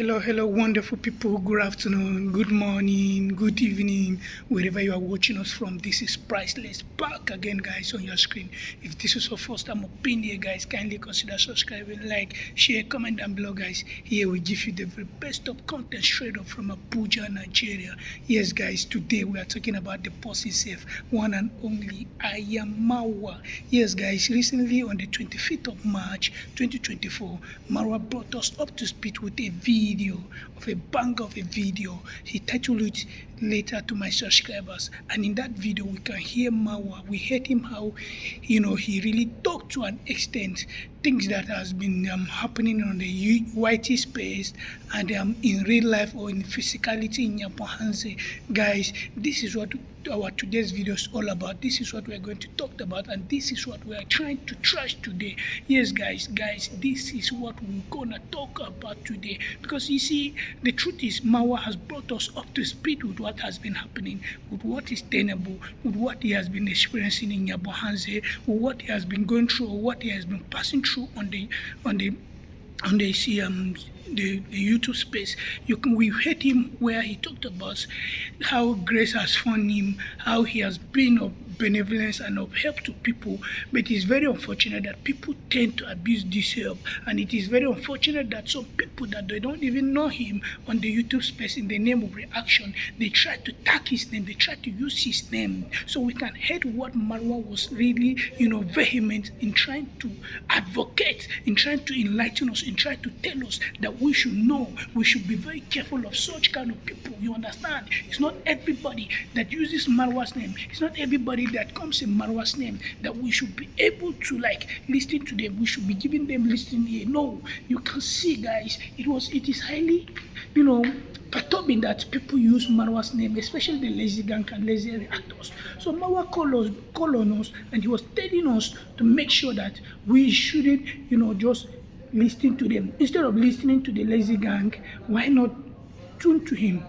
Hello, wonderful people. Good afternoon, good morning, good evening, wherever you are watching us from. This is Priceless back again, guys, on your screen. If this is your first time of being here, guys, kindly consider subscribing, like, share, comment down below, guys. Here we give you the very best of content straight up from Abuja, Nigeria. Yes, guys, today we are talking about the possessive one and only Marwa. Yes, guys, recently on the 25th of March 2024, Marwa brought us up to speed with a video of a bang of a video. He titled it Later to My Subscribers, and in that video we can hear Marwa. We heard him how he really talked to an extent things that has been happening on the YT space and in real life or in physicality in Nyapohanse. Guys, this is what our today's video is all about. This is what we're going to talk about, and this is what we are trying to trash today. Yes, guys, this is what we're gonna talk about today, because you see, the truth is Marwa has brought us up to speed with what has been happening, with what is tenable, with what he has been experiencing in Nyapohanse, with what he has been going through, or what he has been passing through on the YouTube space. We heard him where he talked about how grace has found him, how he has been of benevolence and of help to people. But it is very unfortunate that people tend to abuse this help, and it is very unfortunate that some people that they don't even know him on the YouTube space, in the name of reaction, they try to tag his name, they try to use his name. So we can hear what Marwa was really vehement in trying to advocate, in trying to enlighten us, in trying to tell us that we should know, we should be very careful of such kind of people. You understand? It's not everybody that uses Marwa's name, it's not everybody that comes in Marwa's name that we should be able to listen to them. We should be giving them listening ear. No, you can see, guys, it is highly perturbing that people use Marwa's name, especially the lazy gang and lazy reactors. So Marwa called on us, and he was telling us to make sure that we shouldn't just listen to them. Instead of listening to the lazy gang, why not tune to him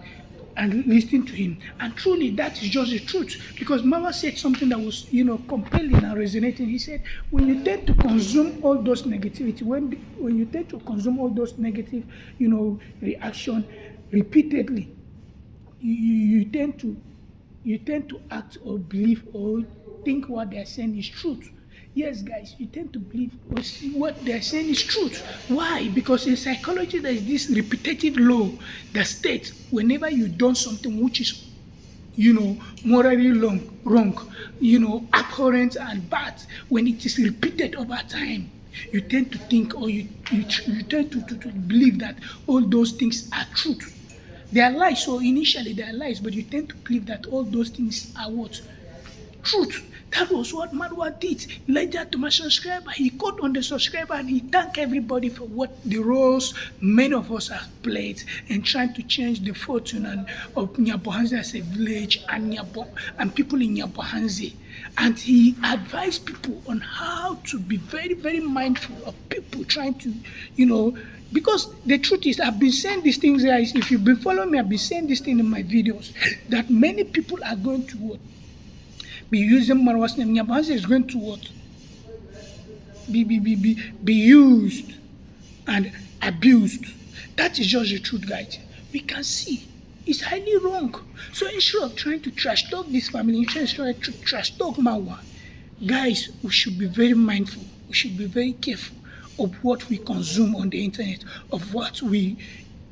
and listen to him? And truly, that is just the truth, because Marwa said something that was compelling and resonating. He said, when you tend to consume all those negativity, when you tend to consume all those negative reaction repeatedly, you tend to act or believe or think what they're saying is truth. Yes, guys, you tend to believe what they're saying is truth. Why? Because in psychology, there is this repetitive law that states whenever you've done something which is, morally wrong, abhorrent and bad, when it is repeated over time, you tend to think, or you tend to believe that all those things are truth. They are lies, so initially they are lies, but you tend to believe that all those things are what? Truth. That was what Marwa did. Later to my subscriber, he called on the subscriber and he thanked everybody for what the roles many of us have played in trying to change the fortune of Nyapohanse as a village and people in Nyapohanse. And he advised people on how to be very, very mindful of people trying to, because the truth is, I've been saying these things, guys. If you've been following me, I've been saying this thing in my videos, that many people are going to what? Be using Marwa's name. Nyapohanse is going to what? Be used and abused. That is just the truth, guys. We can see it's highly wrong. So instead of trying to trash talk this family, instead of trying to trash talk Marwa, guys, we should be very mindful. We should be very careful of what we consume on the internet, of what we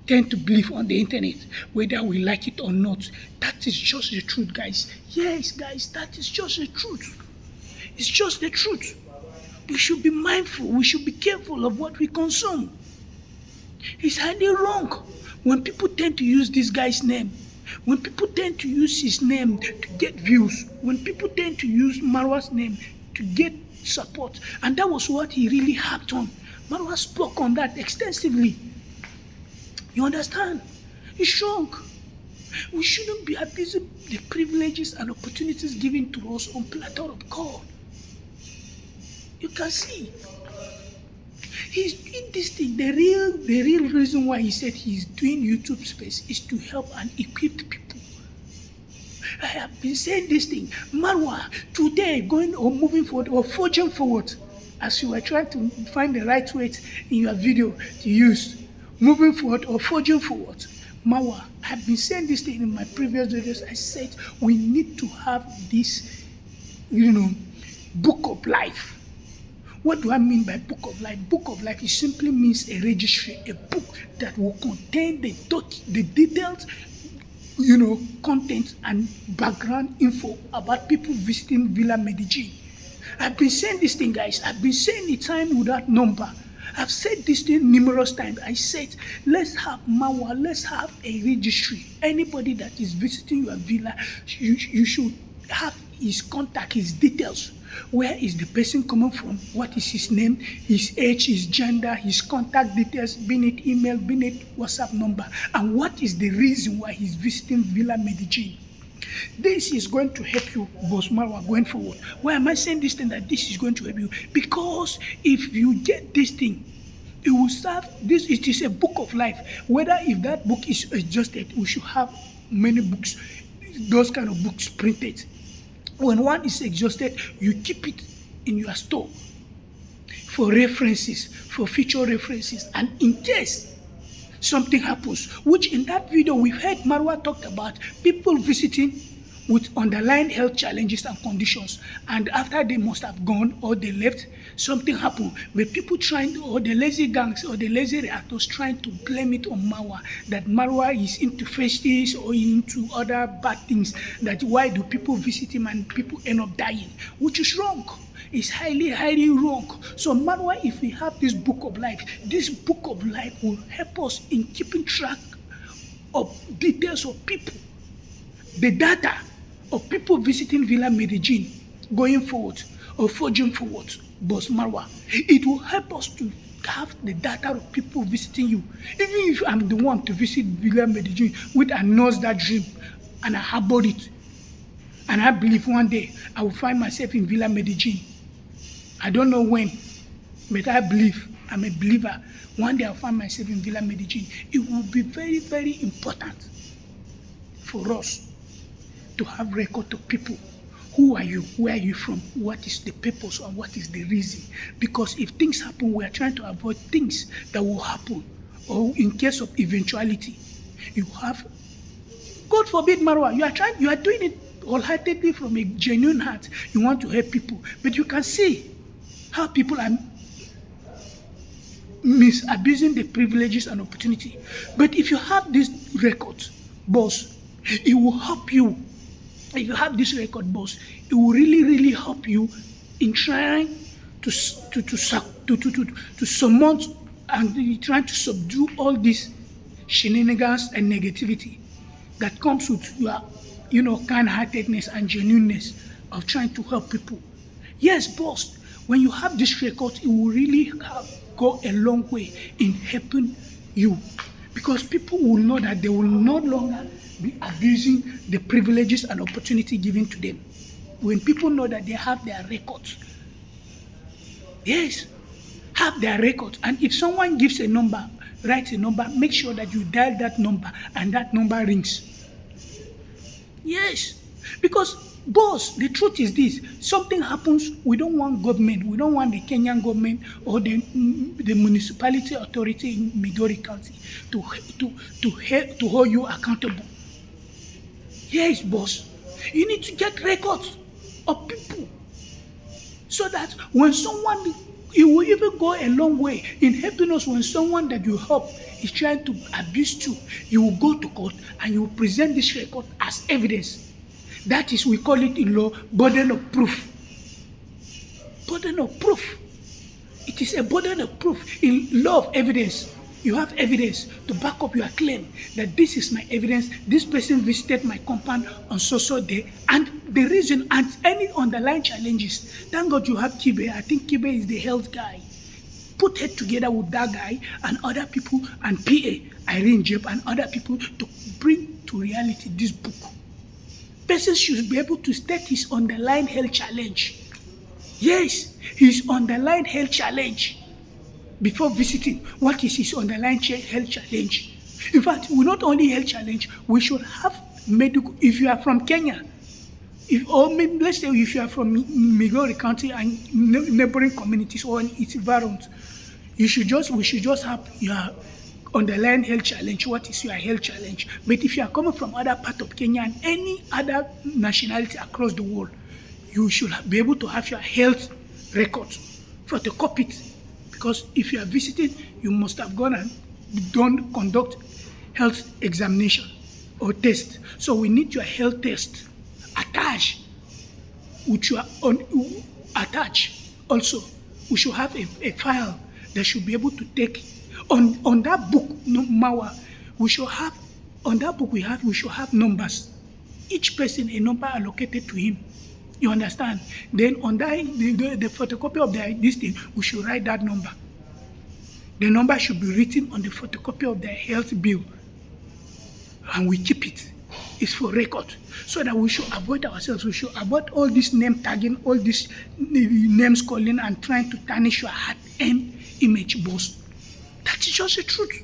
tend to believe on the internet, whether we like it or not. That is just the truth, guys. Yes, guys, that is just the truth. It's just the truth. We should be mindful. We should be careful of what we consume. It's highly wrong when people tend to use this guy's name, when people tend to use his name to get views, when people tend to use Marwa's name to get support. And that was what he really harped on. Marwa spoke on that extensively. You understand? It's wrong. We shouldn't be abusing the privileges and opportunities given to us on platter of God. You can see he's doing this thing. The real reason why he said he's doing YouTube space is to help and equip people. I have been saying this thing. Marwa, today going or moving forward or forging forward, as you are trying to find the right weight in your video to use, moving forward or forging forward. Marwa, I've been saying this thing in my previous videos. I said we need to have this, you know, book of life. What do I mean by book of life? Book of life, it simply means a registry, a book that will contain the details, content and background info about people visiting Villa Medellin. I've been saying this thing, guys. I've been saying the time without number. I've said this thing numerous times. I said, let's have Marwa, let's have a registry. Anybody that is visiting your villa, you should have his contact, his details. Where is the person coming from? What is his name, his age, his gender, his contact details, be it email, be it WhatsApp number, and what is the reason why he's visiting Villa Medellin. This is going to help you, Boss Marwa, going forward. Why am I saying this thing that this is going to help you? Because if you get this thing, it will serve this. It is a book of life. Whether if that book is adjusted, we should have many books, those kind of books printed. When one is exhausted, you keep it in your store for references, for future references, and in case something happens, which in that video we've heard Marwa talked about people visiting with underlying health challenges and conditions, and after they must have gone or they left, something happened. But people trying to, or the lazy gangs or the lazy reactors trying to blame it on Marwa, that Marwa is into festivals or into other bad things, that why do people visit him and people end up dying, which is wrong. It's highly, highly wrong. So Marwa, if we have this book of life, this book of life will help us in keeping track of details of people, the data of people visiting Villa Medellin going forward or forging forward, Boss Marwa. It will help us to have the data of people visiting you. Even if I'm the one to visit Villa Medellin, which I know that dream and I harbored it, and I believe one day I will find myself in Villa Medellin. I don't know when, but I believe, I'm a believer. One day I'll find myself in Villa Medellin. It will be very, very important for us to have record of people. Who are you? Where are you from? What is the purpose and what is the reason? Because if things happen, we are trying to avoid things that will happen. Or in case of eventuality, you have, God forbid, Marwa, you are doing it wholeheartedly from a genuine heart. You want to help people, but you can see how people are misabusing the privileges and opportunity. But if you have this record, boss, it will help you. If you have this record, boss, it will really, really help you in trying to surmount and trying to subdue all these shenanigans and negativity that comes with your, kind-heartedness and genuineness of trying to help people. Yes, boss, when you have this record, it will really go a long way in helping you, because people will know that they will no longer be abusing the privileges and opportunity given to them. When people know that they have their records, yes, have their records, and if someone gives a number, writes a number, make sure that you dial that number and that number rings. Yes, because boss, the truth is this: something happens, we don't want government, we don't want the Kenyan government or the municipality authority in Migori County to hold you accountable. Yes, boss, you need to get records of people so that when someone, it will even go a long way in helping us. When someone that you help is trying to abuse you will go to court and you will present this record as evidence. That is, we call it in law, burden of proof. Burden of proof. It is a burden of proof in law of evidence. You have evidence to back up your claim that this is my evidence, this person visited my compound on so day, and the reason and any underlying challenges. Thank God you have Kibe. I think Kibe is the health guy. Put head together with that guy and other people and PA, Irene Jeb and other people to bring to reality this book. Person should be able to state his underlying health challenge. Yes, his underlying health challenge. Before visiting, what is his underlying health challenge? In fact, we not only health challenge, we should have medical. If you are from Kenya, let's say if you are from Migori County and neighboring communities or in its environment, we should just have your underlying health challenge, what is your health challenge. But if you are coming from other part of Kenya and any other nationality across the world, you should be able to have your health records, photocopy it. Because if you are visiting, you must have gone and conduct health examination or test. So we need your health test attached, which you are attached. Also, we should have a file that should be able to take on that book, Mawa. We should have on that book we should have numbers. Each person a number allocated to him. You understand? Then on that the photocopy of this thing, we should write that number. The number should be written on the photocopy of the health bill, and we keep it. It's for record, so that we should avoid ourselves. We should avoid all this name tagging, all this names calling, and trying to tarnish your hard-earned image, boss. That is just the truth.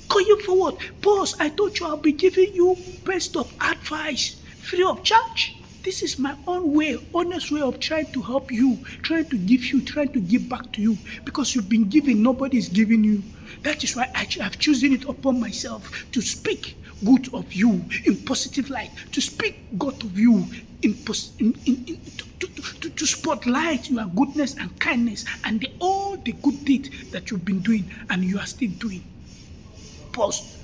Call you forward, boss. I told you I'll be giving you best of advice, free of charge. This is my own way, honest way of trying to help you, trying to give back to you. Because you've been giving, nobody is giving you. That is why I've chosen it upon myself to speak good of you in positive light, to speak good of you to spotlight your goodness and kindness and all the good deeds that you've been doing and you are still doing. Pause.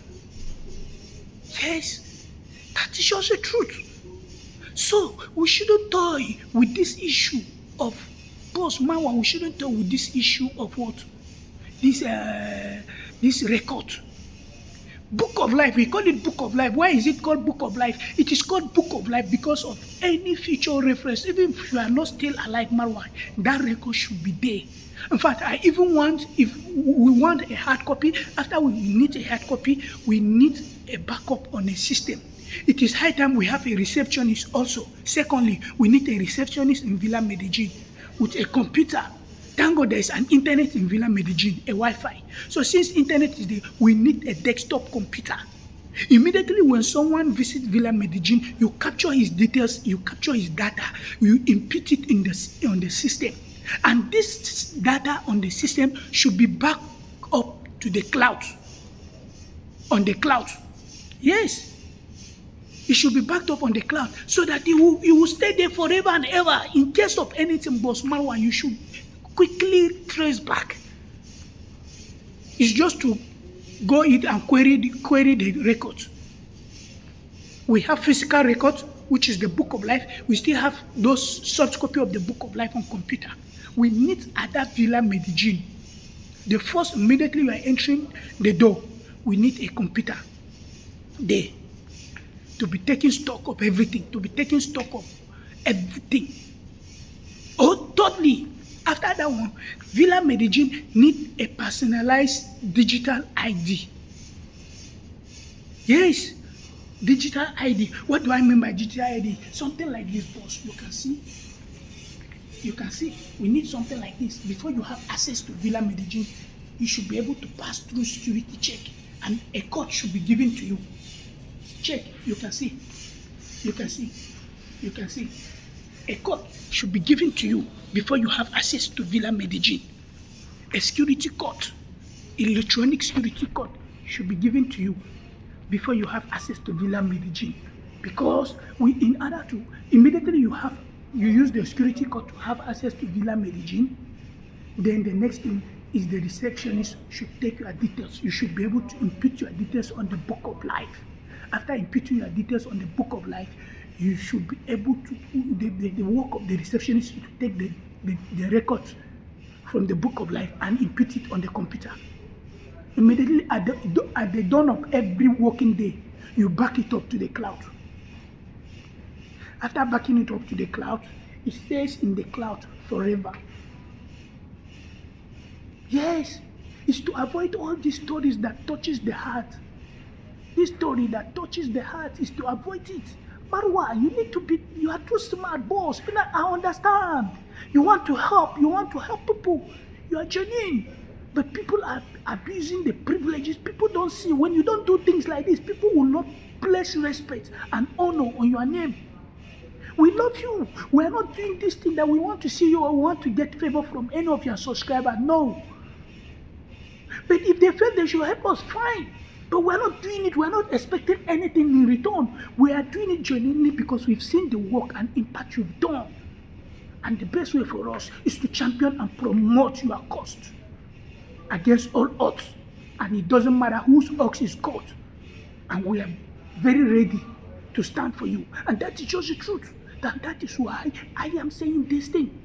Yes, that is just the truth. So we shouldn't toy with this issue of boss Mawa. We shouldn't toy with this issue of what this record. Book of Life, we call it Book of Life. Why is it called Book of Life? It is called Book of Life because of any future reference. Even if you are not still alive, Marwa, that record should be there. In fact, I even want, if we want a hard copy, after we need a hard copy, we need a backup on a system. It is high time we have a receptionist also. Secondly, we need a receptionist in Villa Medellin with a computer. Thank God there is an internet in Villa Medellin, a Wi-Fi. So since internet is there, we need a desktop computer. Immediately when someone visits Villa Medellin, you capture his details, you capture his data, you input it on the system. And this data on the system should be backed up to the cloud. On the cloud. Yes. It should be backed up on the cloud so that it will stay there forever and ever. In case of anything, Boss Marwa, you should quickly trace back. It's just to go in and query the records. We have physical records, which is the Book of Life. We still have those soft copy of the Book of Life on computer. We need at that Villa Medellin. The first, immediately you are entering the door, we need a computer there to be taking stock of everything, Oh, thirdly, after that one, Villa Medellin need a personalized digital ID. Yes, digital ID. What do I mean by digital ID? Something like this, boss. You can see. We need something like this. Before you have access to Villa Medellin, you should be able to pass through security check, and a code should be given to you. Check. You can see. A code should be given to you before you have access to Villa Medellin. A security code, electronic security code should be given to you before you have access to Villa Medellin. Because in order to immediately you use the security code to have access to Villa Medellin, then the next thing is the receptionist should take your details. You should be able to input your details on the Book of Life. After inputting your details on the Book of Life, you should be able to, the work of the receptionist is to take the records from the Book of Life and input it on the computer. Immediately at the dawn of every working day, you back it up to the cloud. After backing it up to the cloud, it stays in the cloud forever. Yes, it's to avoid all these stories that touches the heart. This story that touches the heart is to avoid it. Marwa, you are too smart, boss. I understand. You want to help people. You are genuine. But people are abusing the privileges. People don't see. When you don't do things like this, people will not place respect and honor on your name. We love you. We are not doing this thing that we want to see you or we want to get favor from any of your subscribers. No. But if they feel they should help us, fine. But we're not doing it. We're not expecting anything in return. We are doing it genuinely because we've seen the work and impact you've done. And the best way for us is to champion and promote your cause against all odds. And it doesn't matter whose ox is caught. And we are very ready to stand for you. And that is just the truth. That is why I am saying this thing.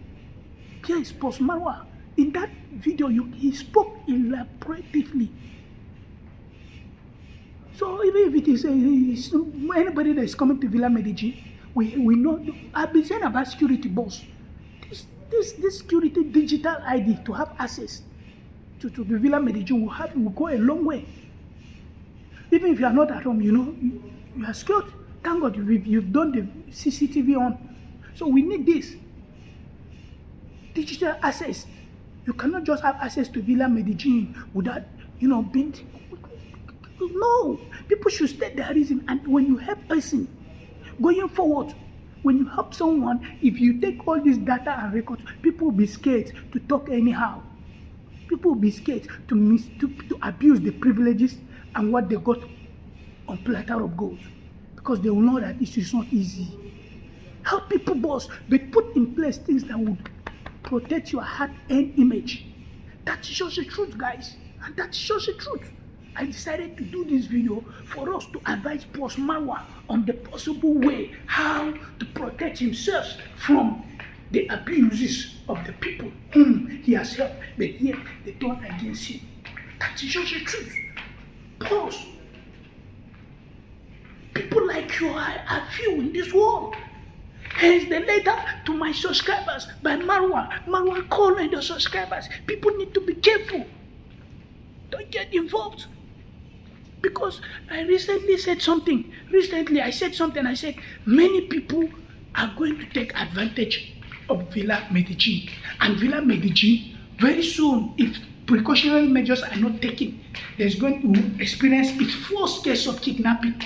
Yes, Boss Marwa, in that video, he spoke elaboratively. So even if it is anybody that is coming to Villa Medellin, we know. I've been saying about security, boss. This security digital ID to have access to the Villa Medellin will go a long way. Even if you are not at home, you are scared. Thank God you've done the CCTV on. So we need this digital access. You cannot just have access to Villa Medellin without being. No, people should state their reason. And when you help person going forward, when you help someone, if you take all this data and records, people will be scared to talk anyhow. People will be scared to abuse the privileges and what they got on platter of gold, because they will know that this is not easy. Help people, boss, but put in place things that would protect your hard-earned image. That's just the truth, guys, and that's just the truth. I decided to do this video for us to advise Boss Marwa on the possible way how to protect himself from the abuses of the people whom he has helped, but yet they turn against him. That is just the truth. Boss, people like you are few in this world. Hence the letter to my subscribers by Marwa. Marwa calling the subscribers. People need to be careful. Don't get involved. Because I recently said something. I said many people are going to take advantage of Villa Medellin. And Villa Medellin, very soon, if precautionary measures are not taken, there's going to experience its first case of kidnapping.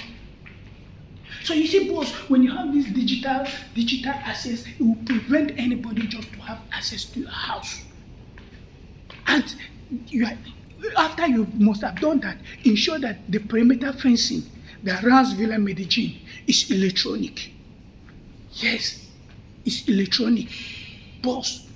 So you see, boss, when you have this digital access, it will prevent anybody just to have access to your house. And after you must have done that, ensure that the perimeter fencing that surrounds Villa Medellin is electronic. Yes, it's electronic. Boss,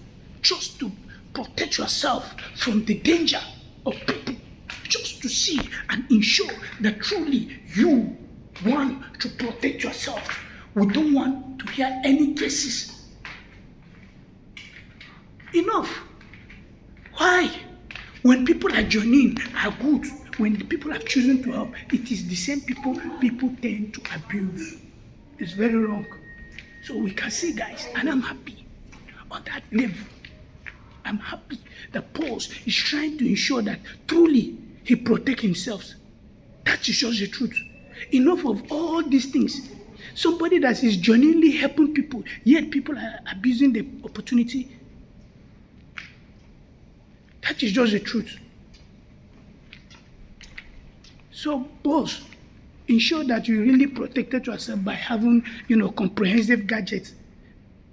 just to protect yourself from the danger of people, just to see and ensure that truly you want to protect yourself. We don't want to hear any cases. Enough. Why? When people are joining, are good. When the people have chosen to help, it is the same people tend to abuse. It's very wrong. So we can see, guys, and I'm happy on that level. I'm happy that Paul is trying to ensure that truly he protects himself. That is just the truth. Enough of all these things. Somebody that is genuinely helping people, yet people are abusing the opportunity. That is just the truth. So, boss, ensure that you really protected yourself by having, comprehensive gadgets.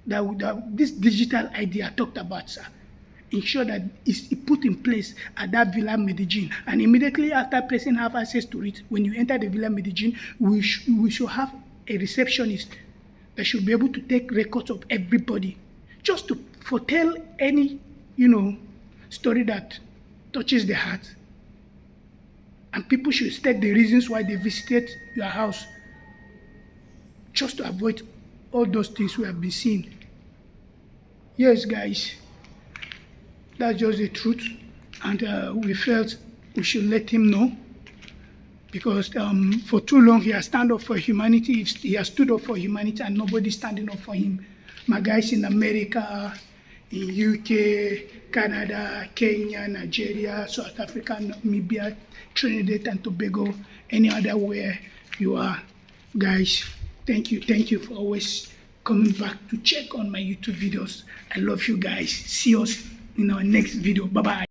That this digital ID I talked about, sir. Ensure that it's put in place at that Villa Medellin. And immediately after person have access to it, when you enter the Villa Medellin, we should have a receptionist that should be able to take records of everybody, just to foretell any, story that touches the heart. And people should state the reasons why they visited your house, just to avoid all those things we have been seeing. Yes, guys, that's just the truth. And we felt we should let him know, because for too long he has stood up for humanity. He has stood up for humanity and nobody's standing up for him. My guys in America, in UK, Canada, Kenya, Nigeria, South Africa, Namibia, Trinidad and Tobago, any other where you are, guys, thank you for always coming back to check on my YouTube videos. I love you guys. See us in our next video. Bye bye.